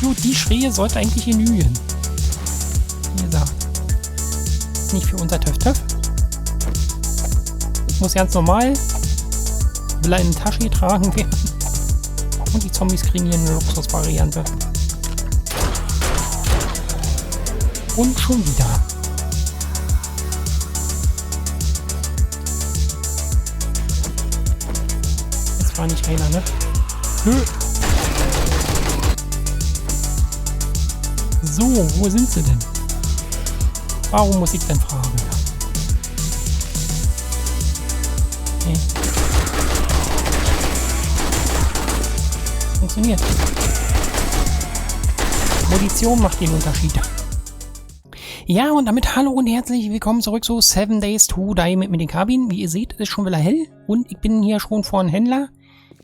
Gut, die Schreie sollte eigentlich genügen. Wie gesagt. Nicht für unser Töff-Töff. Das muss ganz normal. Will er in die Tasche getragen werden. Und die Zombies kriegen hier eine Luxusvariante. Und schon wieder. Das war nicht einer, ne? Nö. So, wo sind sie denn? Warum muss ich denn fragen? Okay. Funktioniert. Munition macht den Unterschied. Ja, und damit hallo und herzlich willkommen zurück zu 7 Days to Die mit den Kabinen. Wie ihr seht, ist schon wieder hell und ich bin hier schon vor einem Händler,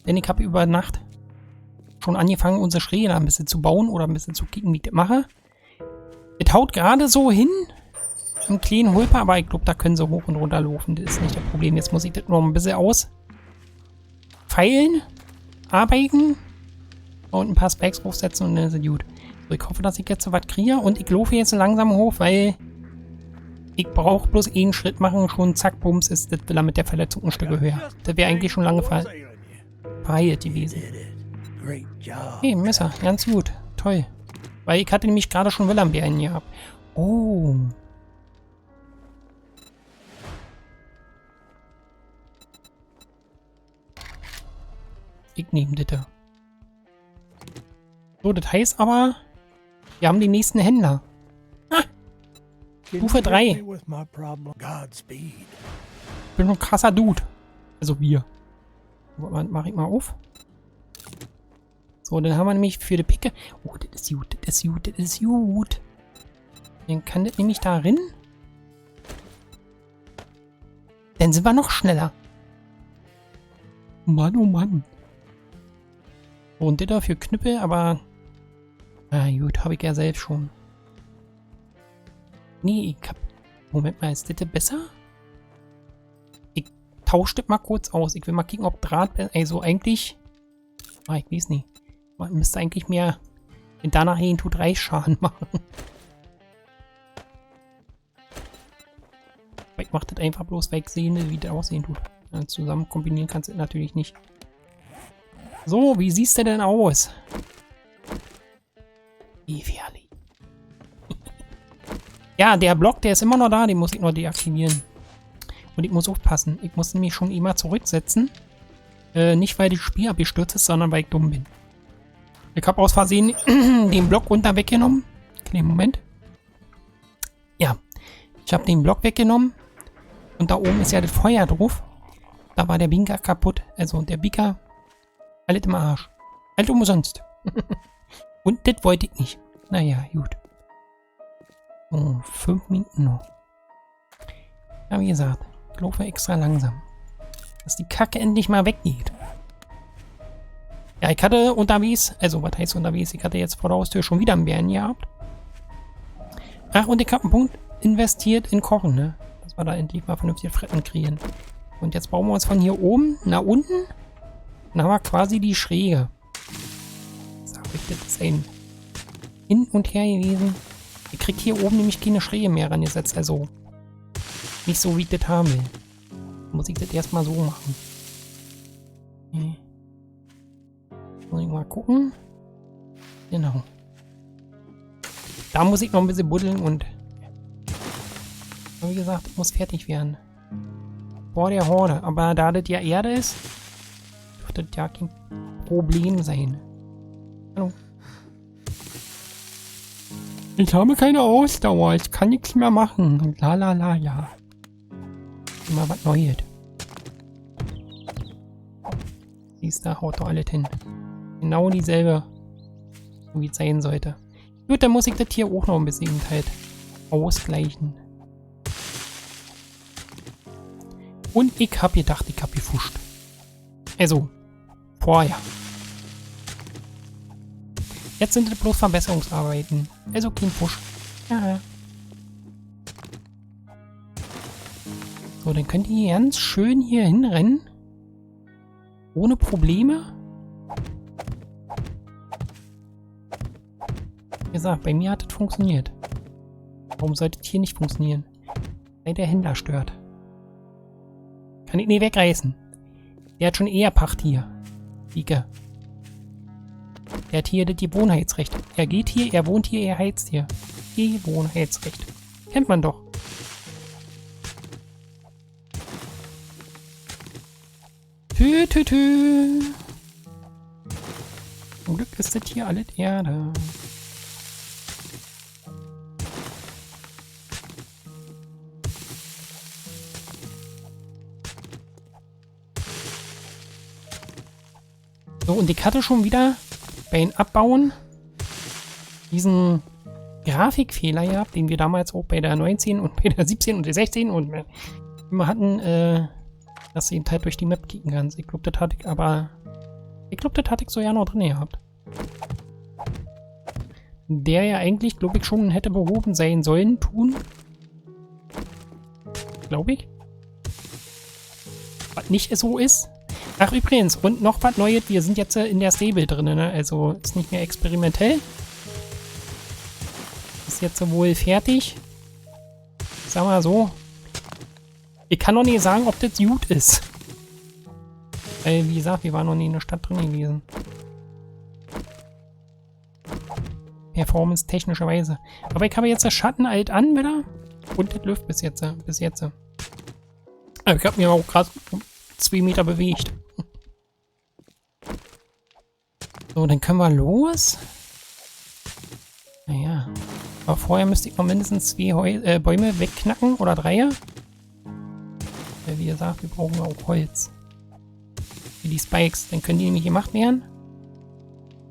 denn ich habe über Nacht schon angefangen, unsere Schräge ein bisschen zu bauen oder ein bisschen zu kicken, wie ich das mache. Es haut gerade so hin, einen kleinen Hulper, aber ich glaube, da können sie hoch und runter laufen. Das ist nicht das Problem. Jetzt muss ich das noch ein bisschen ausfeilen, arbeiten und ein paar Specs draufsetzen und dann ist es gut. So, ich hoffe, dass ich jetzt so was kriege und ich laufe jetzt langsam hoch, weil ich brauche bloß einen Schritt machen, schon zack, bums, ist das wieder mit der Verletzung ein Stück höher. Das wäre eigentlich schon lange verheilt gewesen. Hey, Messer, ganz gut, toll. Weil ich hatte nämlich gerade schon Willambeeren gehabt. Oh. Ich nehme das. So, das heißt aber, wir haben den nächsten Händler. Ah, Stufe 3. Ich bin schon ein krasser Dude. Also wir. Mach ich mal auf. So, dann haben wir nämlich für die Picke. Oh, das ist gut, das ist gut, das ist gut. Dann kann das nämlich da rein. Dann sind wir noch schneller. Mann, oh Mann. Und das dafür Knüppel, aber... Na gut, habe ich ja selbst schon. Nee, ich hab... Moment mal, ist das besser? Ich tausche das mal kurz aus. Ich will mal kicken, ob Draht... Also eigentlich... Ah, ich weiß nicht. Man müsste eigentlich mehr... Wenn danach hin tut 3 Schaden machen. Ich mach das einfach bloß, weil ich sehe, wie das aussehen tut. Zusammen kombinieren kannst du natürlich nicht. So, wie siehst du denn aus? Gefährlich. Ja, der Block, der ist immer noch da, den muss ich noch deaktivieren. Und ich muss aufpassen. Ich muss nämlich schon immer zurücksetzen. Nicht, weil das Spiel abgestürzt ist, sondern weil ich dumm bin. Ich habe aus Versehen den Block runter weggenommen. Kleinen Moment. Ja, ich habe den Block weggenommen. Und da oben ist ja das Feuer drauf. Da war der Binker kaputt. Also der Biker. Alles im Arsch. Alles umsonst. Und das wollte ich nicht. Naja, gut. Oh, 5 Minuten noch. Ja, wie gesagt, ich laufe extra langsam. Dass die Kacke endlich mal weggeht. Ja, ich hatte unterwegs, also was heißt unterwegs? Ich hatte jetzt vor der Haustür schon wieder einen Bären gehabt. Ach, und ich habe einen Punkt investiert in Kochen, ne? Dass wir da endlich mal vernünftige Fretten kriegen. Und jetzt bauen wir uns von hier oben nach unten. Dann haben wir quasi die Schräge. So, das ist ein hin und her gewesen. Ich krieg hier oben nämlich keine Schräge mehr rangesetzt. Also nicht so, wie ich das haben will. Muss ich das erstmal so machen. Okay. Muss ich mal gucken. Genau. Da muss ich noch ein bisschen buddeln und wie gesagt, muss fertig werden. Vor der Horde. Aber da das ja Erde ist, dürfte das ja kein Problem sein. Hallo. Ich habe keine Ausdauer. Ich kann nichts mehr machen. La la la, ja. Immer was Neues. Siehst du, haut doch alles hin. Genau dieselbe, wie es sein sollte. Gut, dann muss ich das hier auch noch ein bisschen halt ausgleichen. Und ich habe gedacht, ich habe gefuscht. Also, vorher. Jetzt sind es bloß Verbesserungsarbeiten. Also kein Fusch. Ja. So, dann könnt ihr ganz schön hier hinrennen. Ohne Probleme. Wie gesagt, bei mir hat es funktioniert. Warum sollte es hier nicht funktionieren? Weil der Händler stört. Kann ich nicht wegreißen. Der hat schon eher Pacht hier. Ike. Der hat hier das Gewohnheitsrecht. Er geht hier, er wohnt hier, er heizt hier. Gewohnheitsrecht. Kennt man doch. Tü, tü, tü. Zum Glück ist das hier alles Erde. So, und ich hatte schon wieder bei den Abbauen diesen Grafikfehler gehabt, den wir damals auch bei der 19 und bei der 17 und der 16 und immer hatten, dass du eben halt durch die Map kicken kannst. Ich glaube, das hatte ich aber... Ich glaube, das hatte ich so ja noch drin gehabt. Der ja eigentlich, glaube ich, schon hätte behoben sein sollen, tun. Glaube ich. Was nicht so ist. Ach, übrigens, und noch was Neues. Wir sind jetzt in der Stable drin, ne? Also ist nicht mehr experimentell. Ist jetzt wohl fertig. Sag mal so. Ich kann noch nicht sagen, ob das gut ist. Weil, wie gesagt, wir waren noch nie in der Stadt drin gewesen. Performance-technischerweise. Aber ich habe jetzt das Schatten alt an wieder. Und das läuft bis jetzt. Aber ich habe mir auch gerade 2 Meter bewegt. So, dann können wir los. Naja. Aber vorher müsste ich noch mindestens 2 Bäume wegknacken. Oder 3. Weil, wie gesagt, wir brauchen auch Holz. Für die Spikes. Dann können die nämlich gemacht werden.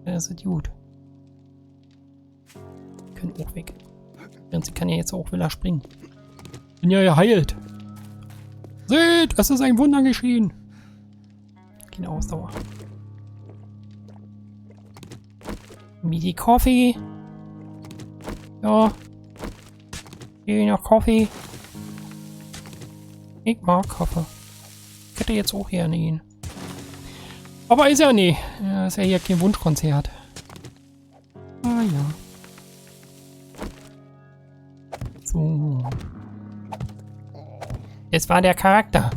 Das ist gut. Die können auch weg. Und sie kann ja jetzt auch wieder springen. Bin ja geheilt. Seht, es ist ein Wunder geschehen. Keine Ausdauer. Wie die Kaffee. Ja. Hier noch Kaffee. Ich mag Kaffee. Ich hätte jetzt auch gerne ihn. Aber ist ja nie. Ja, ist ja hier kein Wunschkonzert. Ah ja. So. Es war der Charakter.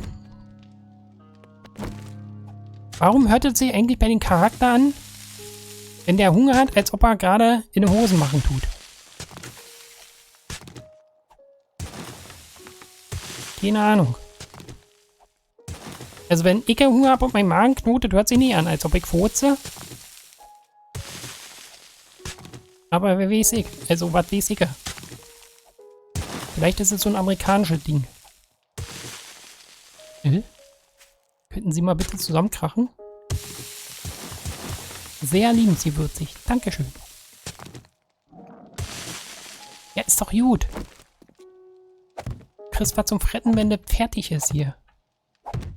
Warum hört es sich eigentlich bei den Charakter an, wenn der Hunger hat, als ob er gerade in den Hosen machen tut? Keine Ahnung. Also wenn ich Hunger habe und mein Magen knotet, hört sich nicht an, als ob ich furze. Aber wer weiß ich? Also was weiß ich? Vielleicht ist es so ein amerikanisches Ding. Könnten Sie mal bitte zusammenkrachen? Sehr liebenswürdig. Dankeschön. Ja, ist doch gut. Kriegst was zum Fretten, wenn das fertig ist hier.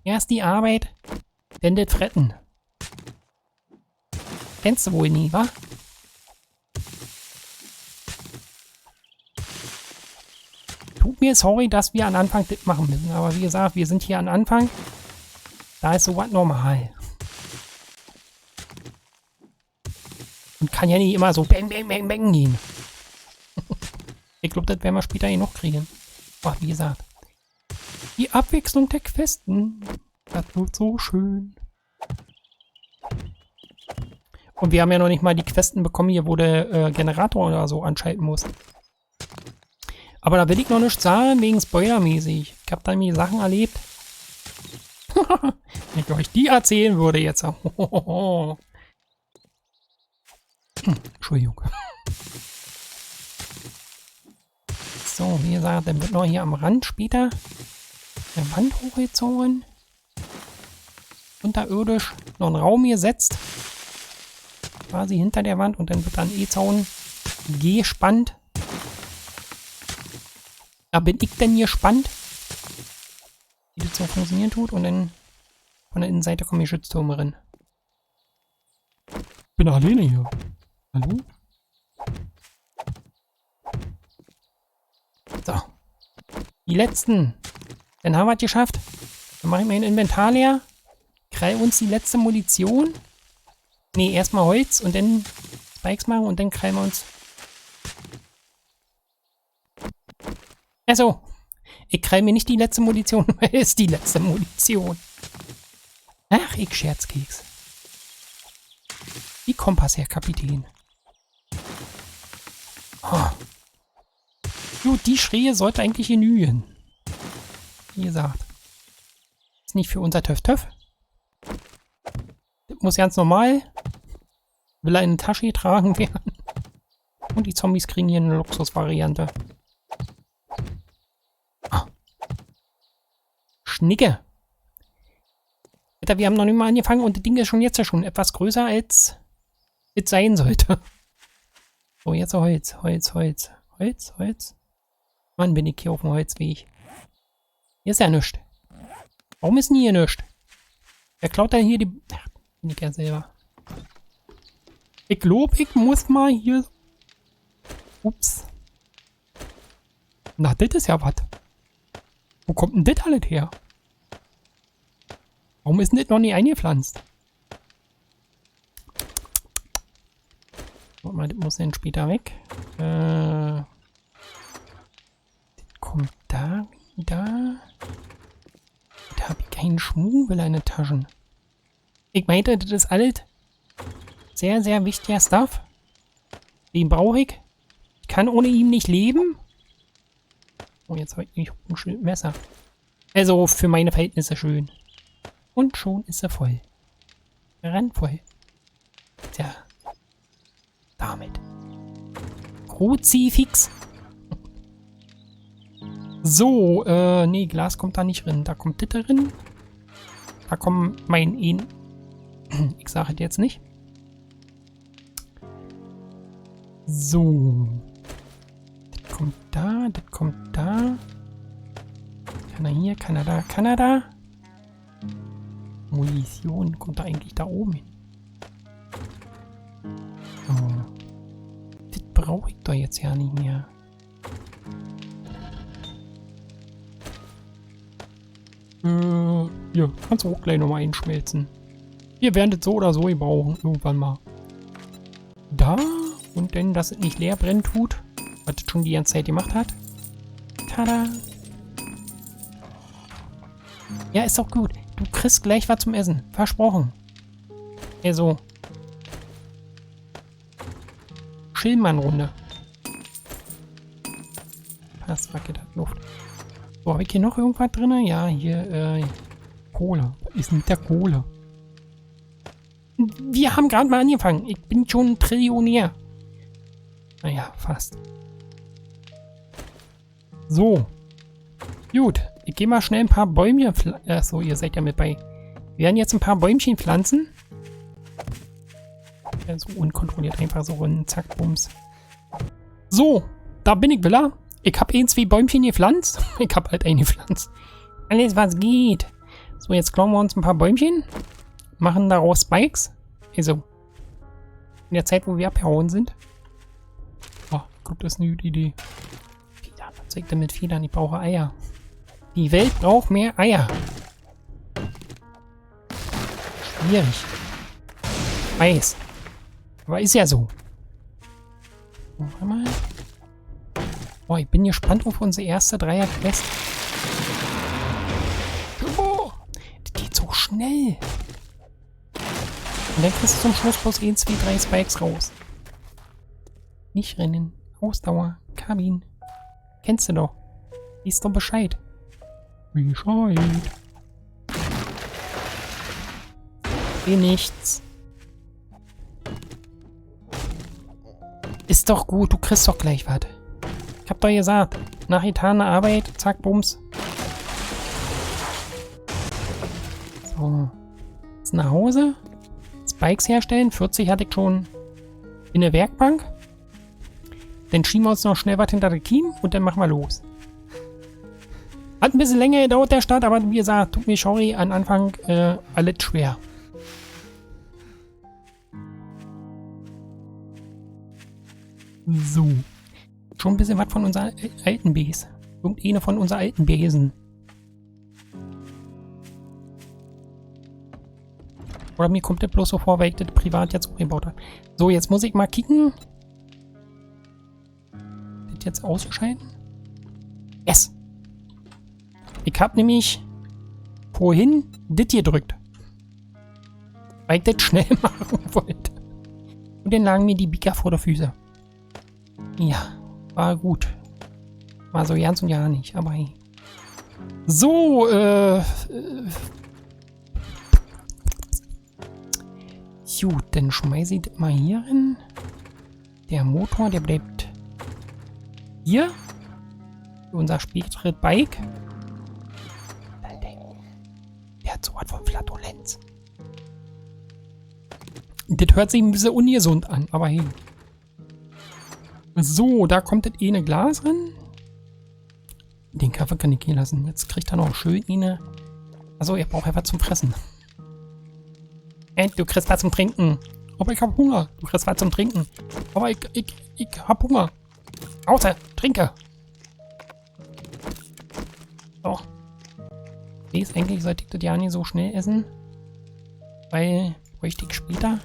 Erst die Arbeit, dann das Fretten. Kennst du wohl nie, wa? Tut mir sorry, dass wir an Anfang das machen müssen. Aber wie gesagt, wir sind hier an Anfang. Da ist sowas normal. Und kann ja nicht immer so bang, bang, bang, bang gehen. Ich glaube, das werden wir später noch kriegen. Aber wie gesagt. Die Abwechslung der Questen. Das wird so schön. Und wir haben ja noch nicht mal die Questen bekommen hier, wo der Generator oder so anschalten muss. Aber da will ich noch nichts sagen, wegen Spoilermäßig. Ich habe da mir Sachen erlebt. Wenn ich euch die erzählen würde jetzt. Entschuldigung. So, wie gesagt, dann wird noch hier am Rand später eine Wand hochgezogen. Unterirdisch noch ein Raum gesetzt. Quasi hinter der Wand und dann wird dann E-Zaun gespannt. Da bin ich denn gespannt, wie das so funktionieren tut. Und dann von der Innenseite kommen die Schütztürme rein. Ich bin alleine hier. Hallo? So. Die letzten. Dann haben wir es geschafft. Dann mache ich mein Inventar leer. Krall uns die letzte Munition. Ne, erstmal Holz und dann Spikes machen und dann krallen wir uns Also, ich kriege mir nicht die letzte Munition, weil es ist die letzte Munition. Ach, ich Scherzkeks. Wie Kompass, Herr Kapitän. Oh. Gut, die Schreie sollte eigentlich genügen. Wie gesagt. Ist nicht für unser Töff-Töff. Das muss ganz normal. Will er in eine Tasche getragen werden. Und die Zombies kriegen hier eine Luxusvariante. Ah. Schnicke. Alter, wir haben noch nicht mal angefangen und das Ding ist schon jetzt schon etwas größer, als es sein sollte. So, jetzt Holz, Holz, Holz. Holz, Holz. Mann, bin ich hier auf dem Holzweg. Hier ist ja nichts. Warum ist denn hier nichts? Wer klaut denn hier die... Ach, bin ich ja selber. Ich glaube, ich muss mal hier... Ups. Na, das ist ja was. Wo kommt denn das alles her? Warum ist denn das noch nie eingepflanzt? Warte mal, das muss dann später weg. Das kommt da wieder. Da habe ich keinen Schmuh, will eine Taschen. Ich meinte, das ist alles sehr, sehr wichtiger Stuff. Den brauche ich. Ich kann ohne ihn nicht leben. Oh, jetzt habe ich nicht ein schönes Messer. Also für meine Verhältnisse schön. Und schon ist er voll. Randvoll. Tja. Damit. Kruzifix. So, nee, Glas kommt da nicht drin. Da kommt das drin. Da kommen mein Ihn. Ich sage es jetzt nicht. So. Das kommt da, das kommt da. Kann er hier, kann er da, kann er da. Munition kommt da eigentlich da oben hin. So. Das brauche ich doch jetzt ja nicht mehr. Hier, kannst du auch gleich nochmal einschmelzen. Wir werden das so oder so brauchen, irgendwann mal. Da, und dann, dass es nicht leer brennen tut, was es schon die ganze Zeit gemacht hat. Tada! Ja, ist doch gut. Du kriegst gleich was zum Essen. Versprochen. Also. Schillmann-Runde. Pass, wackelt hat Luft. So, habe ich hier noch irgendwas drin? Ja, hier, Kohle. Was ist denn mit der Kohle? Wir haben gerade mal angefangen. Ich bin schon ein Trillionär. Naja, fast. So. Gut. Ich gehe mal schnell ein paar Bäumchen pflanzen. Achso, ihr seid ja mit bei. Wir werden jetzt ein paar Bäumchen pflanzen. Ja, so unkontrolliert einfach so rein. Zack, bums. So. Da bin ich, Villa. Ich habe 2 Bäumchen gepflanzt. Ich habe halt eingepflanzt. Alles, was geht. So, jetzt klauen wir uns ein paar Bäumchen. Machen daraus Spikes. Also. In der Zeit, wo wir abgehauen sind. Oh, ich glaube, das ist eine gute Idee. Federn. Was zeigt denn mit Federn? Ich brauche Eier. Die Welt braucht mehr Eier. Schwierig. Weiß. Aber ist ja so. Noch einmal. Boah, ich bin gespannt auf unsere erste Dreier-Quest. Oh, das geht so schnell. Und dann kriegst du zum Schluss bloß 1, 2, 3 Spikes raus. Nicht rennen. Ausdauer. Kabin. Kennst du doch. Lies doch Bescheid. Bescheid. Nichts. Ist doch gut, du kriegst doch gleich was. Ich hab doch gesagt, nach getaner Arbeit, zack, bums. So. Jetzt nach Hause. Spikes herstellen. 40 hatte ich schon in der Werkbank. Dann schieben wir uns noch schnell was hinter der Kiem und dann machen wir los. Hat ein bisschen länger gedauert, der Start, aber wie gesagt, tut mir sorry, an Anfang alles schwer. So. Schon ein bisschen was von unserer alten Base. Irgendeine von unseren alten Besen. Oder mir kommt das bloß so vor, weil ich das privat jetzt umgebaut habe. So, jetzt muss ich mal kicken. Das jetzt ausschalten. Yes. Ich hab nämlich vorhin das gedrückt. Weil ich das schnell machen wollte. Und dann lagen mir die Bika vor der Füße. Ja, war gut. War so ganz und ja nicht, aber hey. So, gut, dann schmeiße ich das mal hier hin. Der Motor, der bleibt hier. Unser Spieltritt-Bike. Der hat so was von Flatulenz. Das hört sich ein bisschen ungesund an, aber hey. So, da kommt das eine Glas rein. Den Kaffee kann ich hier lassen. Jetzt kriegt er noch schön eine. Also, er braucht einfach zum Fressen. Du kriegst was zum Trinken. Aber ich hab Hunger. Du kriegst was zum Trinken. Aber ich hab Hunger. Außer, trinke. So. Ich weiß, eigentlich sollte ich das ja nicht so schnell essen. Weil bräuchte ich später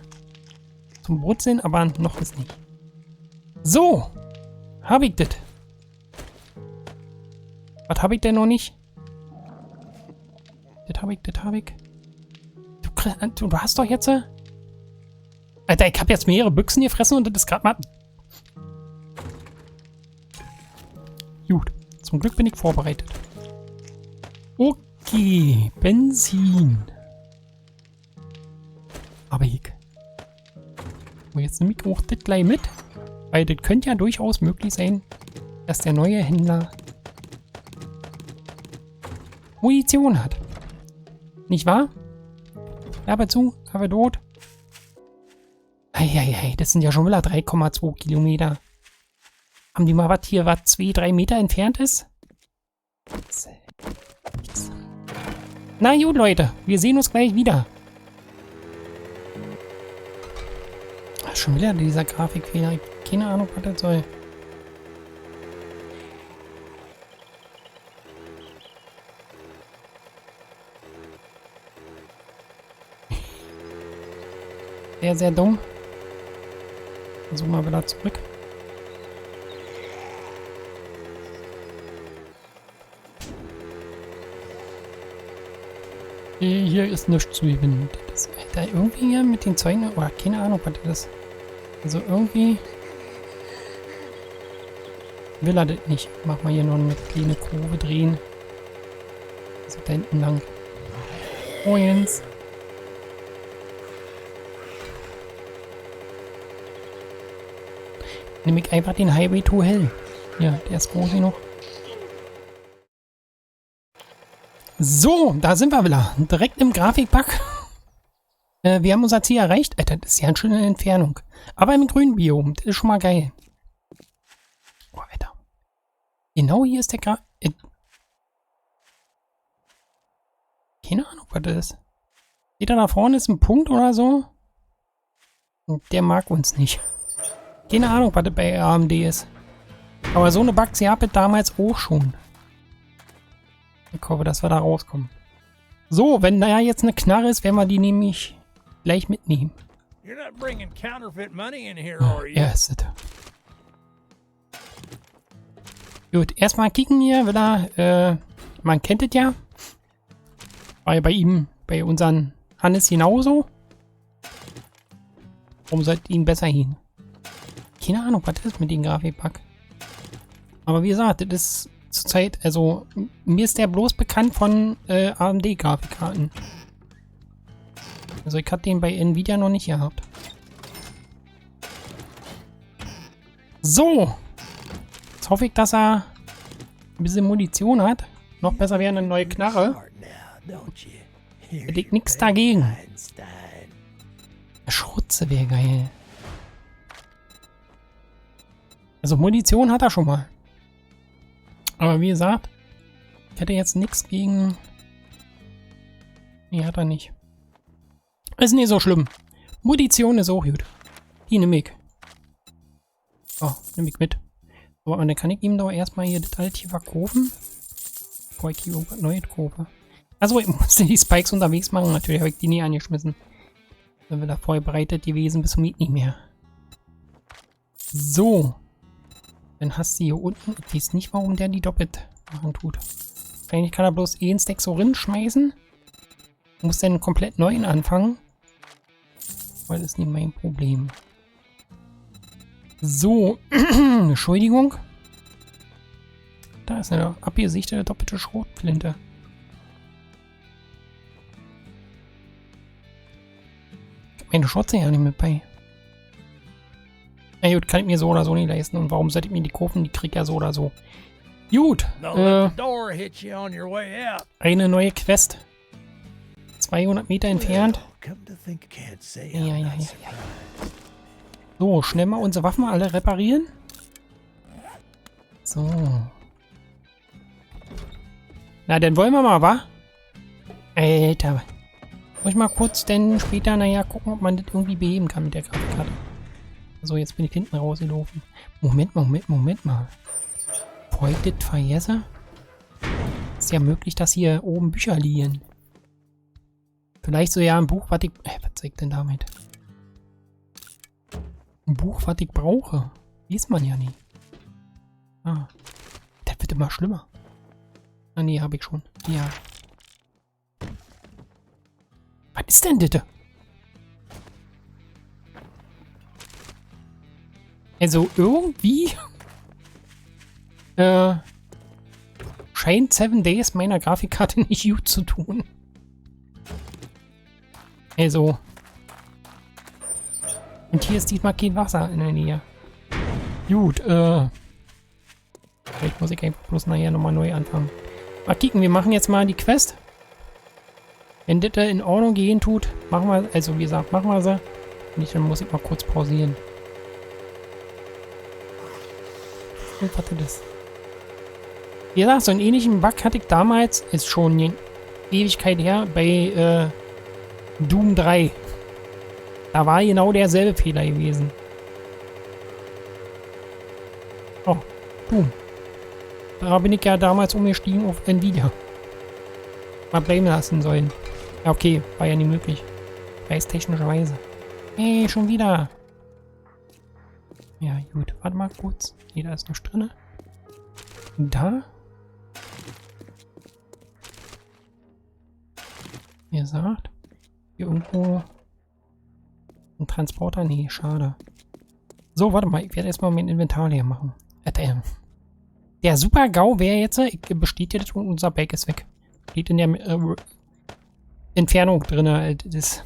zum Brutzeln, aber noch ist nicht. So. Hab ich das. Was habe ich denn noch nicht? Das habe ich. Du hast doch jetzt... Alter, ich habe jetzt mehrere Büchsen gefressen und das ist gerade mal... Gut. Zum Glück bin ich vorbereitet. Okay. Benzin. Aber ich... So, jetzt nehme ich auch das gleich mit. Weil das könnte ja durchaus möglich sein, dass der neue Händler Munition hat. Nicht wahr? Klappe zu, Kaffee tot. Eieiei, das sind ja schon wieder 3,2 Kilometer. Haben die mal was hier, was 2-3 Meter entfernt ist? Na gut, Leute, wir sehen uns gleich wieder. Ach, schon wieder dieser Grafikfehler. Keine Ahnung, was das soll. Sehr, sehr dumm. Versuchen wir wieder zurück. Hier ist nichts zu gewinnen. Das ist, Alter, irgendwie hier mit den Zeugen, oder keine Ahnung, was das ist. Also irgendwie will er das nicht. Mach mal hier noch eine kleine Kurve drehen. Also da hinten lang. Oh, Jens. Nehme ich einfach den Highway to Hell. Ja, der ist groß genug. So, da sind wir wieder. Direkt im Grafikpack. Wir haben unser Ziel erreicht. Alter, das ist ja eine schöne Entfernung. Aber im grünen Biom. Das ist schon mal geil. Oh, Alter. Genau hier ist der keine Ahnung, was das ist. Steht da vorne ist ein Punkt oder so? Und der mag uns nicht. Keine Ahnung, was das bei AMD ist. Aber so eine Bugs gab es damals auch schon. Ich hoffe, dass wir da rauskommen. So, wenn da jetzt eine Knarre ist, werden wir die nämlich gleich mitnehmen. Ja, ist es. Gut, erstmal kicken hier wieder. Man kennt es ja. War ja bei ihm, bei unseren Hannes genauso. Warum sollte ihn besser hin? Keine Ahnung, was das ist mit dem Grafikpack. Aber wie gesagt, das ist zurzeit, also mir ist der bloß bekannt von AMD-Grafikkarten. Also ich hatte den bei Nvidia noch nicht gehabt. So. Jetzt hoffe ich, dass er ein bisschen Munition hat. Noch besser wäre eine neue Knarre. Hätte ich nichts dagegen. Eine Schrotze wäre geil. Also Munition hat er schon mal. Aber wie gesagt, ich hätte jetzt nichts gegen... Nee, hat er nicht. Ist nicht so schlimm. Munition ist auch gut. Die nehme ich. Oh, nehme ich mit. So, und dann kann ich ihm doch erstmal hier das alte hier verkaufen. Bevor ich hier irgendwas Neues kaufe. Also ich musste die Spikes unterwegs machen. Natürlich habe ich die nie angeschmissen. Dann wird er vorbereitet gewesen bis zum Miet nicht mehr. So. Dann hast du hier unten, ich weiß nicht, warum der die doppelt machen tut. Wahrscheinlich kann er bloß einen Stack so schmeißen. Muss dann komplett neu anfangen. Weil das ist nicht mein Problem. So. Entschuldigung. Da ist eine abgesichtete doppelte Schrotflinte. Ich hab meine Schotze ja nicht mit bei. Na gut, kann ich mir so oder so nicht leisten. Und warum sollte ich mir die kaufen? Die krieg ja so oder so. Gut. Eine neue Quest. 200 Meter entfernt. Ja. So, schnell mal unsere Waffen alle reparieren. So. Na, dann wollen wir mal, wa? Alter. Muss ich mal kurz denn später, naja, gucken, ob man das irgendwie beheben kann mit der Grafikkarte. So, jetzt bin ich hinten rausgelaufen. Moment mal. Bevor ich das vergesse, ist ja möglich, dass hier oben Bücher liegen. Vielleicht so ja ein Buch, was ich... was zeigt denn damit? Ein Buch, was ich brauche. Weiß man ja nicht. Ah. Das wird immer schlimmer. Ah, nee, habe ich schon. Ja. Was ist denn das? Also irgendwie... scheint 7 Days meiner Grafikkarte nicht gut zu tun. Also. Und hier ist diesmal kein Wasser in der Nähe. Gut, vielleicht muss ich einfach bloß nachher nochmal neu anfangen. Mal kicken, wir machen jetzt mal die Quest. Wenn das in Ordnung gehen tut, machen wir, also wie gesagt, machen wir sie. Nicht, dann muss ich mal kurz pausieren. Was ist das? Wie gesagt, so einen ähnlichen Bug hatte ich damals, ist schon eine Ewigkeit her, bei Doom 3. Da war genau derselbe Fehler gewesen. Oh, Doom. Da bin ich ja damals umgestiegen auf Nvidia. Mal bleiben lassen sollen. Ja, okay, war ja nicht möglich. Preistechnischerweise. Hey, schon wieder. Ja, gut. Warte mal kurz. Nee, da ist noch drinne. Da. Wie gesagt. Hier irgendwo ein Transporter? Nee, schade. So, warte mal. Ich werde erstmal mein Inventar leer machen. Der Super-GAU wäre jetzt, besteht jetzt und unser Bag ist weg. Steht in der Entfernung drin. Das.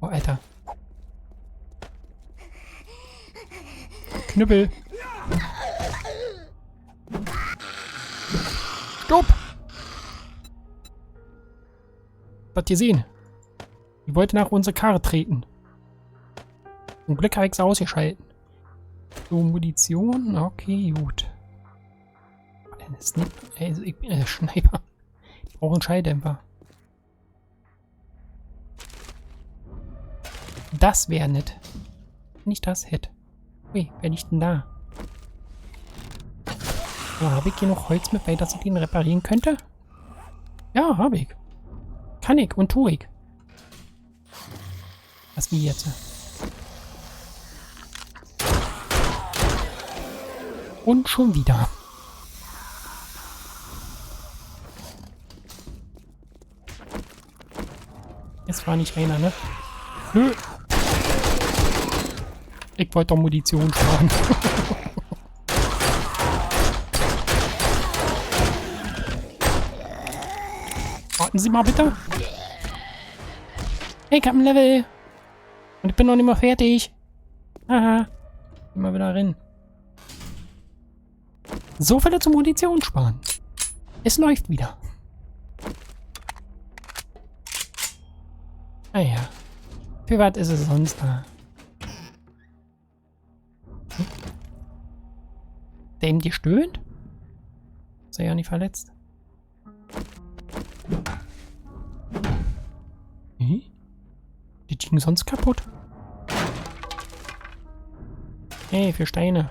Oh, Alter. Knüppel. Stopp! Habt ihr sehen? Die wollte nach unserer Karre treten. Zum Glück habe ich es ausgeschalten. So, Munition. Okay, gut. Also ich bin Schneiper. Ich brauche einen Schalldämpfer. Das wäre nett. Wenn ich das hätte. Ui, wer liegt denn da? Ja, habe ich hier noch Holz mit bei, dass ich den reparieren könnte? Ja, habe ich. Kann ich und tue ich. Was wie jetzt? Und schon wieder. Es war nicht einer, ne? Nö. Ich wollte doch Munition sparen. Warten Sie mal bitte. Hey, ich hab ein Level. Und ich bin noch nicht mal fertig. Haha. Immer wieder rein. So viel zum Munition sparen. Es läuft wieder. Naja. Für was ist es sonst da? Hm? Der ihm gestöhnt? Ist er ja nicht verletzt? Hm? Die ging sonst kaputt? Hey, für Steine.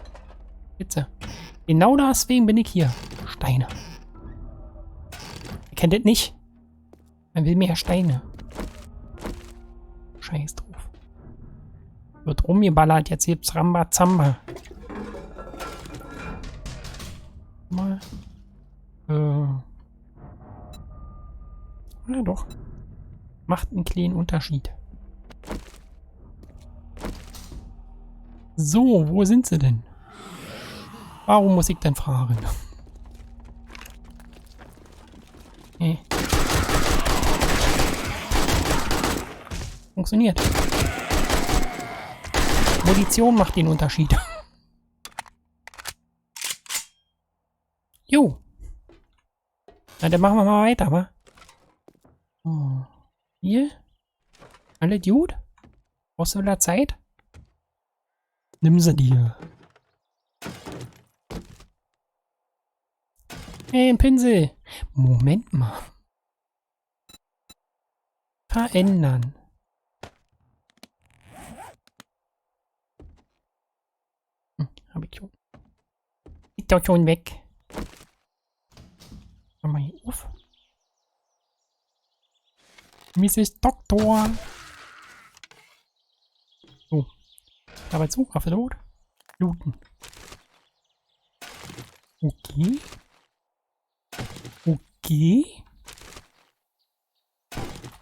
Bitte. Genau deswegen bin ich hier. Steine. Ihr kennt das nicht? Man will mehr Steine. Scheiß drauf. Wird rumgeballert. Jetzt gibt's Rambazamba. Mal. Ja doch. Macht einen kleinen Unterschied. So, wo sind sie denn? Warum muss ich denn fragen? Nee. Funktioniert. Munition macht den Unterschied. Jo. Na, dann machen wir mal weiter, wa? Oh. Hier? Alle gut? Brauchst du wieder Zeit? Nimm sie dir. Hey, ein Pinsel. Moment mal. Verändern. Hab ich schon. Ist doch schon weg. Mach mal hier auf. Mrs. Doktor. So. Dabei zu. Waffe tot. Looten. Okay. Okay.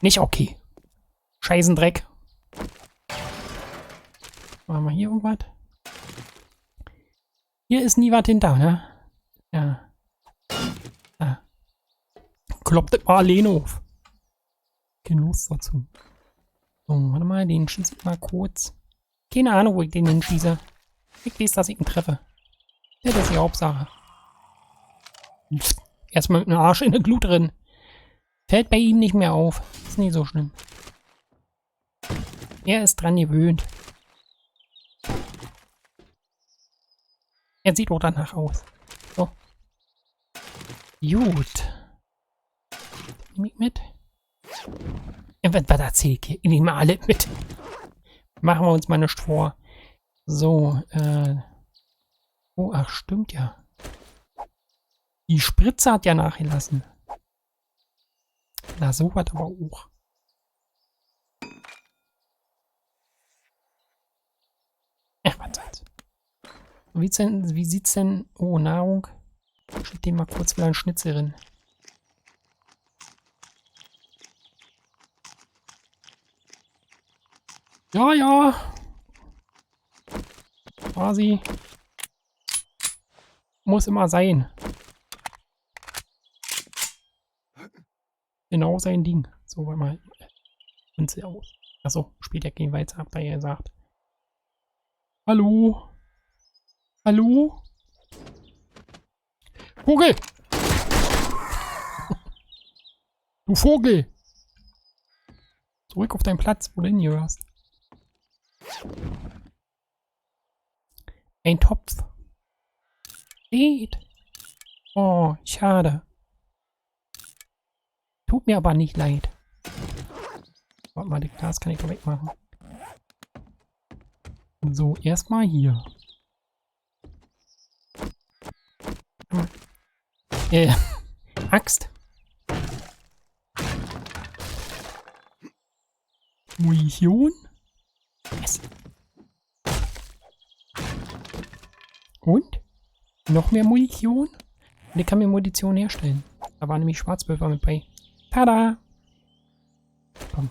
Nicht okay. Scheißendreck. Machen wir hier irgendwas? Hier ist nie was hinter, ne? Ja. Da. Kloppt das mal alleine auf. Keine Lust dazu. So, warte mal, den schieße ich mal kurz. Keine Ahnung, wo ich den hinschieße. Ich weiß, dass ich ihn treffe. Ja, das ist die Hauptsache. Erstmal mit einem Arsch in der Glut drin. Fällt bei ihm nicht mehr auf. Ist nicht so schlimm. Er ist dran gewöhnt. Er sieht auch danach aus. So. Gut. Nehme ich mit? Ja, was erzähl ich hier? Ich nehme alle mit. Machen wir uns mal nicht vor. So, oh, ach, stimmt ja. Die Spritze hat ja nachgelassen. Na, so was aber auch. Ach, was soll's. Wie sieht's denn? Oh, Nahrung. Ich dem mal kurz wieder einen Schnitzel drin. Ja, ja. Quasi. Muss immer sein. Genau sein Ding. So, warte mal. Schnitzel aus. Achso, spielt ja kein weiter, habt ihr ja gesagt. Hallo? Hallo? Vogel! Du Vogel! Zurück auf deinen Platz, wo du hingehörst. Ein Topf. Steht. Oh, schade. Tut mir aber nicht leid. Warte mal, das Glas kann ich doch wegmachen. So, erstmal hier. Axt. Munition. Yes. Und? Noch mehr Munition? Und ich kann mir Munition herstellen. Da war nämlich Schwarzpulver mit bei. Tada! Komm.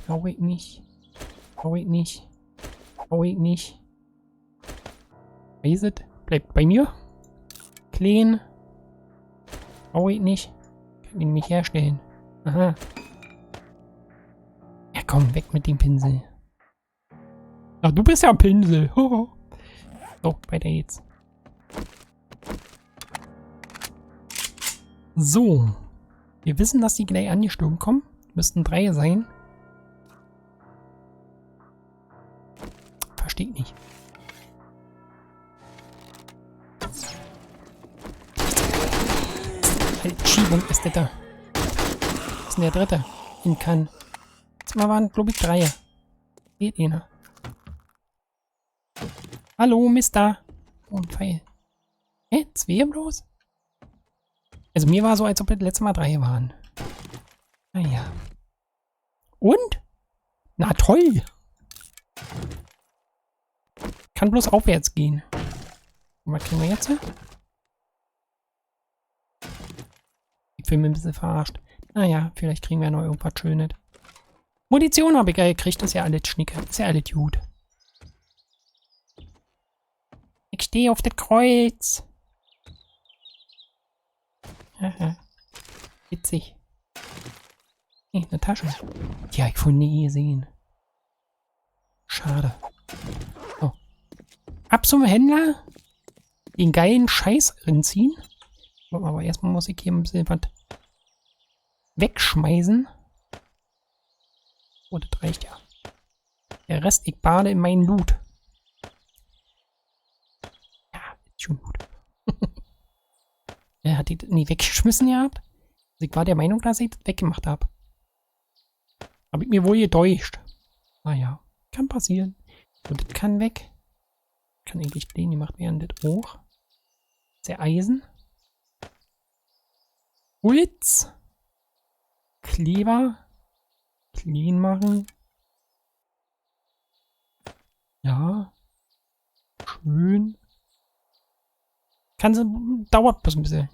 Hau ich nicht. Hau ich nicht. Hau ich nicht. Weißt bleibt bei mir. Clean. Hau ich nicht. Kann ihn nämlich herstellen. Aha. Ja komm, weg mit dem Pinsel. Ach, du bist ja ein Pinsel. So, weiter geht's. So. Wir wissen, dass die gleich angestürmt kommen. Müssten 3 sein. Verstehe nicht. Schiebung ist der da. Was ist denn der dritte? In kann. Jetzt mal waren, glaube ich, 3. Geht einer. Hallo, Mister. Oh, ein Pfeil. Hä? 2 bloß? Also mir war so, als ob das letzte Mal 3 waren. Naja. Und? Na toll. Kann bloß aufwärts gehen. Und was kriegen wir jetzt? Film ein bisschen verarscht. Naja, vielleicht kriegen wir noch irgendwas Schönes. Munition habe ich gekriegt, das ist ja alles Schnicke. Ist ja alles gut. Ich stehe auf das Kreuz. Aha. Witzig. Nee, eine Tasche. Die habe ich vorhin nie gesehen. Schade. So. Ab zum Händler. Den geilen Scheiß reinziehen. Aber erstmal muss ich hier ein bisschen was wegschmeißen. Oh, das reicht ja. Der Rest, ich bade in meinen Loot. Ja, ist schon gut. Er hat die nie weggeschmissen gehabt. Also ich war der Meinung, dass ich das weggemacht habe. Habe ich mir wohl getäuscht. Naja, kann passieren. Und das kann weg. Kann eigentlich clean gemacht werden, das auch. Der Eisen. Holz. Kleber. Clean machen. Ja. Schön. Dauert bloß ein bisschen.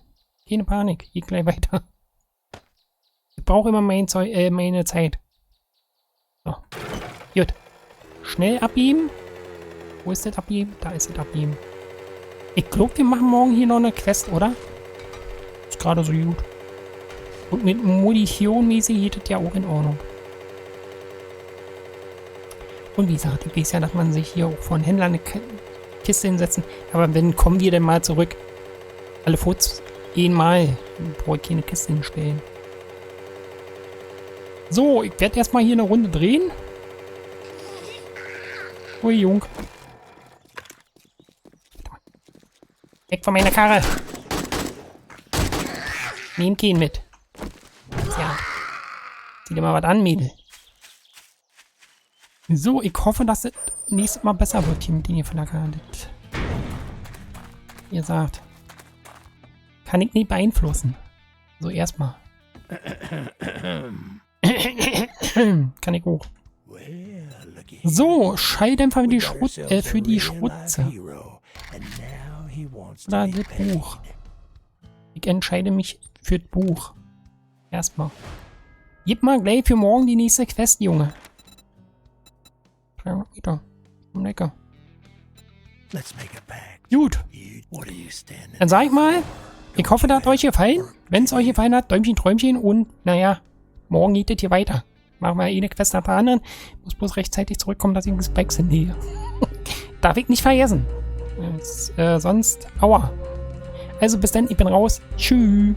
Keine Panik. Geht gleich weiter. Ich brauche immer meine Zeit. So. Gut. Schnell abgeben. Wo ist das abgeben? Da ist das abgeben. Ich glaube, wir machen morgen hier noch eine Quest, oder? Ist gerade so gut. Und mit Munition mäßig geht das ja auch in Ordnung. Und wie gesagt, ich weiß ja, dass man sich hier auch von Händlern eine Kiste hinsetzen. Aber wenn kommen wir denn mal zurück? Alle Furz einmal. Brauche ich keine Kiste hinstellen. So, ich werde erstmal hier eine Runde drehen. Ui, Jung. Weg von meiner Karre. Nehm keinen mit. Ja. Zieh dir mal was an, Mädel. So, ich hoffe, dass es nächstes Mal besser wird hier mit den hier von der Karre. Ihr sagt. Kann ich nicht beeinflussen. So, erstmal. Kann ich auch. So, Schalldämpfer für die Schrutze. Oder das Buch. Ich entscheide mich für das Buch. Erstmal. Gib mal gleich für morgen die nächste Quest, Junge. Wieder. Lecker. Gut. Dann sag ich mal, ich hoffe, das hat euch gefallen. Wenn es euch gefallen hat, Däumchen, Träumchen und, naja, morgen geht es hier weiter. Machen wir eine Quest nach der anderen. Muss bloß rechtzeitig zurückkommen, dass ich das Bikes hinlege. Darf ich nicht vergessen. Sonst, aua. Also bis dann, ich bin raus. Tschüss.